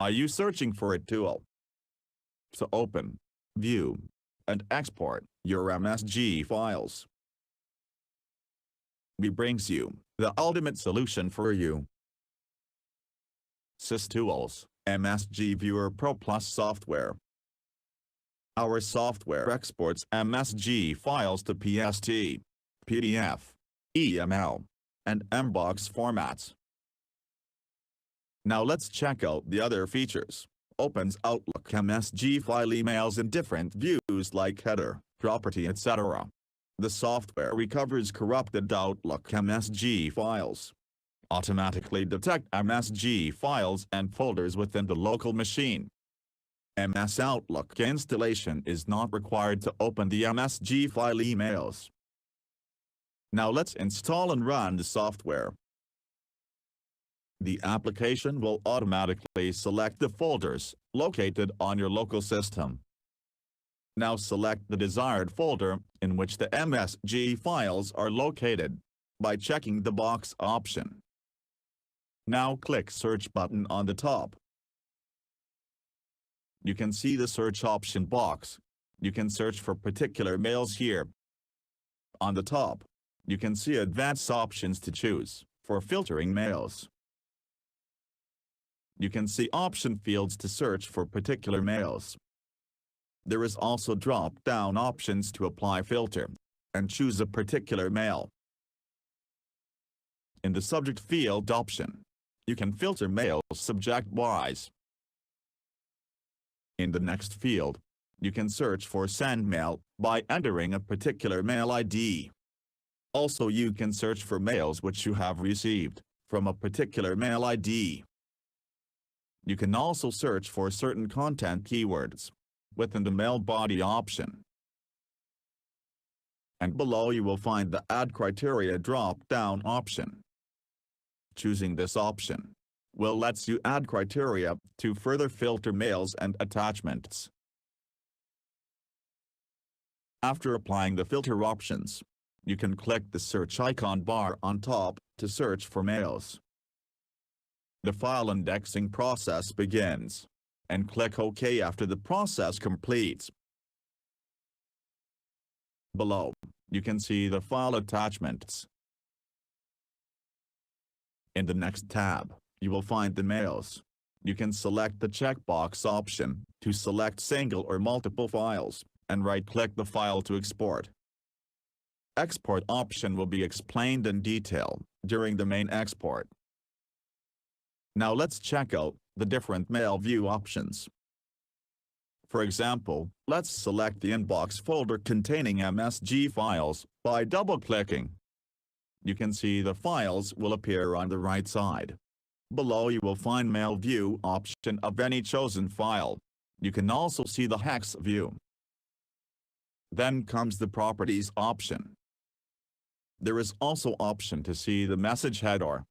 Are you searching for a tool? So open, view, and export your MSG files. We brings you the ultimate solution for you. SysTools, MSG Viewer Pro Plus software. Our software exports MSG files to PST, PDF, EML, and MBOX formats. Now let's check out the other features. Opens Outlook MSG file emails in different views like header, property, etc. The software recovers corrupted Outlook MSG files. Automatically detect MSG files and folders within the local machine. MS Outlook installation is not required to open the MSG file emails. Now let's install and run the software. The application will automatically select the folders located on your local system. Now select the desired folder in which the MSG files are located by checking the box option. Now click Search button on the top. You can see the search option box. You can search for particular mails here. On the top, you can see advanced options to choose for filtering mails. You can see option fields to search for particular mails. There is also drop-down options to apply filter and choose a particular mail. In the subject field option, you can filter mails subject-wise. In the next field, you can search for send mail by entering a particular mail ID. Also, you can search for mails which you have received from a particular mail ID. You can also search for certain content keywords within the mail body option. And below you will find the Add Criteria drop-down option. Choosing this option will let you add criteria to further filter mails and attachments. After applying the filter options, you can click the search icon bar on top to search for mails. The file indexing process begins, and click OK after the process completes. Below, you can see the file attachments. In the next tab, you will find the mails. You can select the checkbox option to select single or multiple files, and right-click the file to export. Export option will be explained in detail during the main export. Now let's check out the different mail view options. For example, let's select the inbox folder containing MSG files by double-clicking. You can see the files will appear on the right side. Below you will find mail view option of any chosen file. You can also see the hex view. Then comes the properties option. There is also option to see the message header,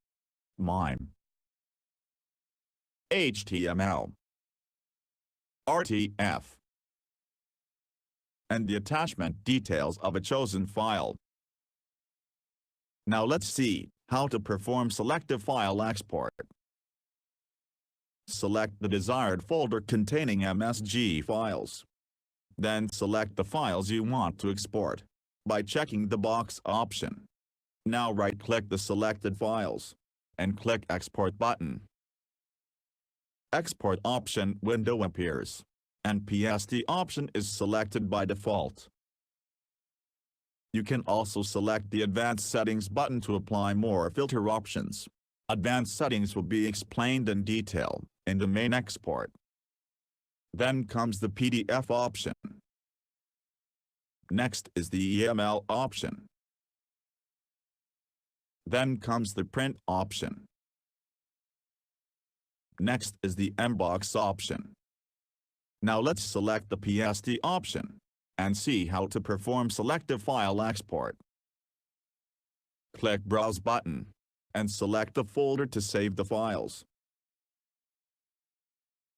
MIME, HTML, RTF, and the attachment details of a chosen file. Now let's see how to perform selective file export. Select the desired folder containing MSG files. Then select the files you want to export by checking the box option. Now right-click the selected files and click Export button. Export option window appears, and PST option is selected by default. You can also select the Advanced Settings button to apply more filter options. Advanced Settings will be explained in detail in the main export. Then comes the PDF option. Next is the EML option. Then comes the Print option. Next is the MBOX option. Now let's select the PST option and see how to perform selective file export. Click Browse button and select the folder to save the files.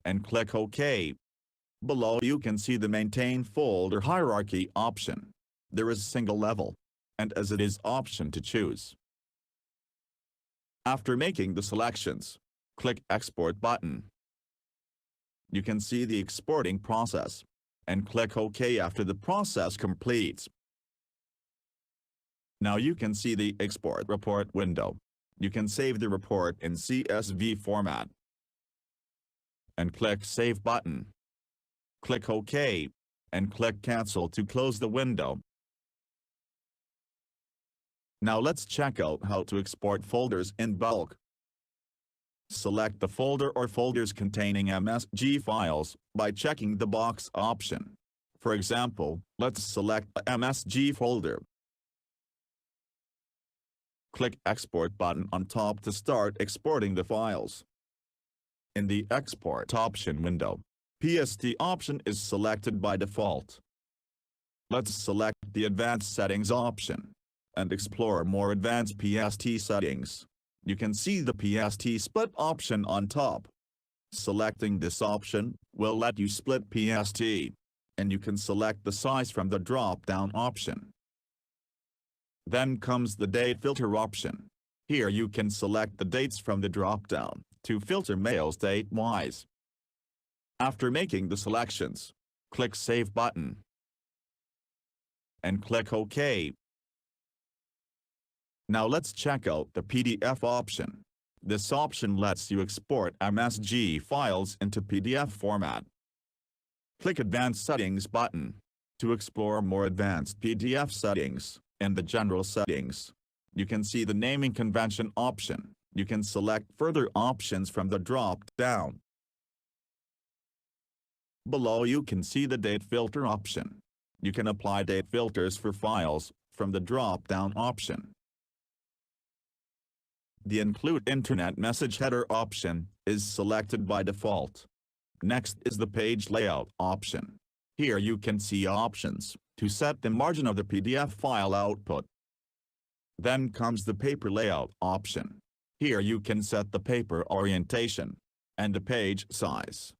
And click OK. Below you can see the Maintain Folder Hierarchy option. There is a single level, and as it is option to choose. After making the selections, click Export button. you can see the exporting process, and click OK after the process completes. Now you can see the Export Report window. You can save the report in CSV format. And click Save button. Click OK, and click Cancel to close the window. Now let's check out how to export folders in bulk. Select the folder or folders containing MSG files by checking the box option. For example, let's select a MSG folder. Click Export button on top to start exporting the files. In the Export option window, PST option is selected by default. Let's select the Advanced Settings option and explore more advanced PST settings. You can see the PST Split option on top. Selecting this option will let you split PST, and you can select the size from the drop-down option. Then comes the Date Filter option. Here you can select the dates from the drop-down to filter mails date-wise. After making the selections, click Save button and click OK. Now let's check out the PDF option. This option lets you export MSG files into PDF format. Click Advanced Settings button to explore more advanced PDF settings. In the General Settings, you can see the naming convention option. You can select further options from the drop-down. Below you can see the Date Filter option. You can apply date filters for files from the drop-down option. The Include Internet Message Header option is selected by default. Next is the Page Layout option. Here you can see options to set the margin of the PDF file output. Then comes the Paper Layout option. Here you can set the paper orientation and the page size.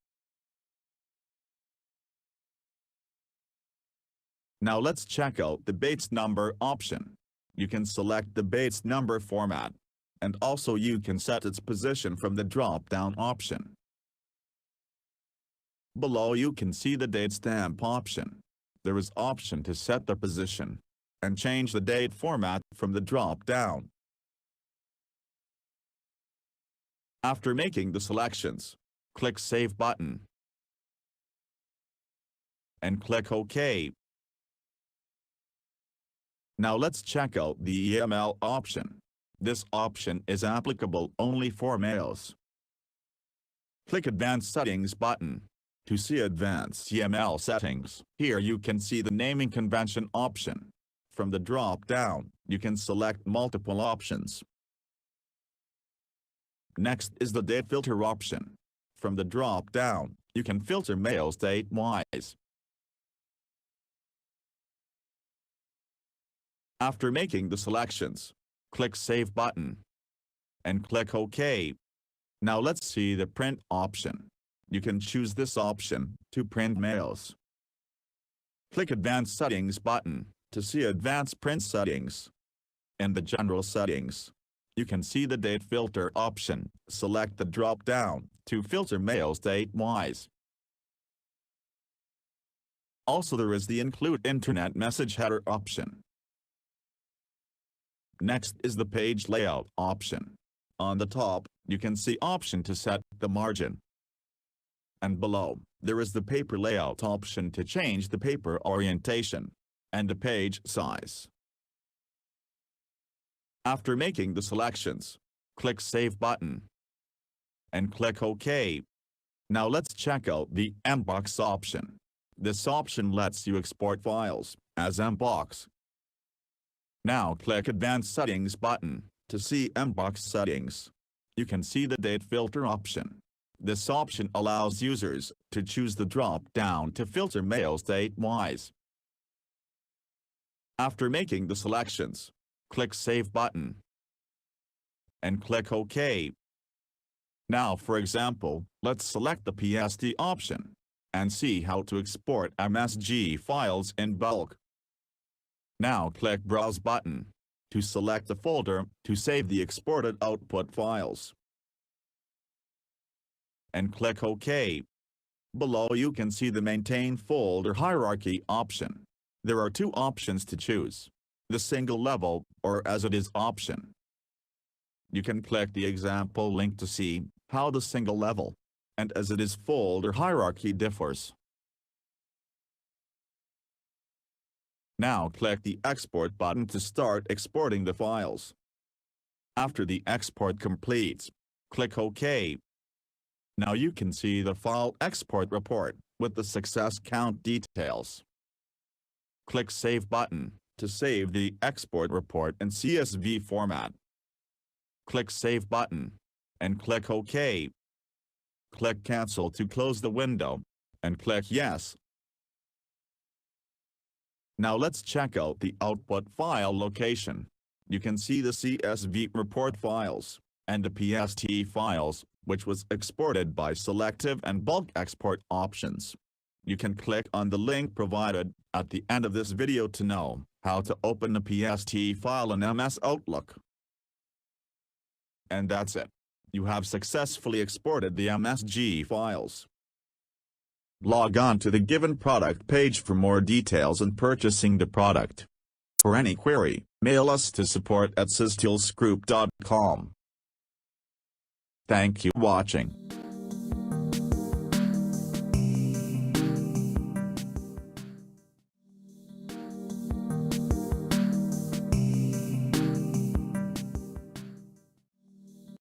Now let's check out the Bates Number option. You can select the Bates Number format, and also you can set its position from the drop-down option. Below you can see the Date Stamp option. There is option to set the position and change the date format from the drop-down. After making the selections, click Save button and click OK. Now let's check out the EML option. This option is applicable only for mails. Click Advanced Settings button to see Advanced EML settings. Here you can see the naming convention option. From the drop-down, you can select multiple options. Next is the Date Filter option. From the drop-down, you can filter mails date-wise. After making the selections, click Save button and click OK. Now let's see the Print option. You can choose this option to print mails. Click Advanced Settings button to see Advanced Print settings. In the General Settings, you can see the Date Filter option. Select the drop-down to filter mails date-wise. Also there is the Include Internet Message Header option. Next is the Page Layout option. On the top, you can see option to set the margin. And below, there is the Paper Layout option to change the paper orientation and the page size. After making the selections, click Save button and click OK. Now let's check out the Mbox option. This option lets you export files as Mbox. Now click Advanced Settings button to see Mbox settings. You can see the Date Filter option. This option allows users to choose the drop-down to filter mails date-wise. After making the selections, click Save button and click OK. Now for example, let's select the PST option and see how to export MSG files in bulk. Now click Browse button to select the folder to save the exported output files. And click OK. Below you can see the Maintain Folder Hierarchy option. There are two options to choose: the single level or as it is option. You can click the example link to see how the single level and as it is folder hierarchy differs. Now click the Export button to start exporting the files. After the export completes, click OK. Now you can see the file export report with the success count details. Click Save button to save the export report in CSV format. Click Save button and click OK. Click Cancel to close the window and click Yes. Now let's check out the output file location. You can see the CSV report files and the PST files, which was exported by selective and bulk export options. You can click on the link provided at the end of this video to know how to open the PST file in MS Outlook. And that's it. You have successfully exported the MSG files. Log on to the given product page for more details on purchasing the product. For any query, mail us to support@systoolsgroup.com. Thank you for watching.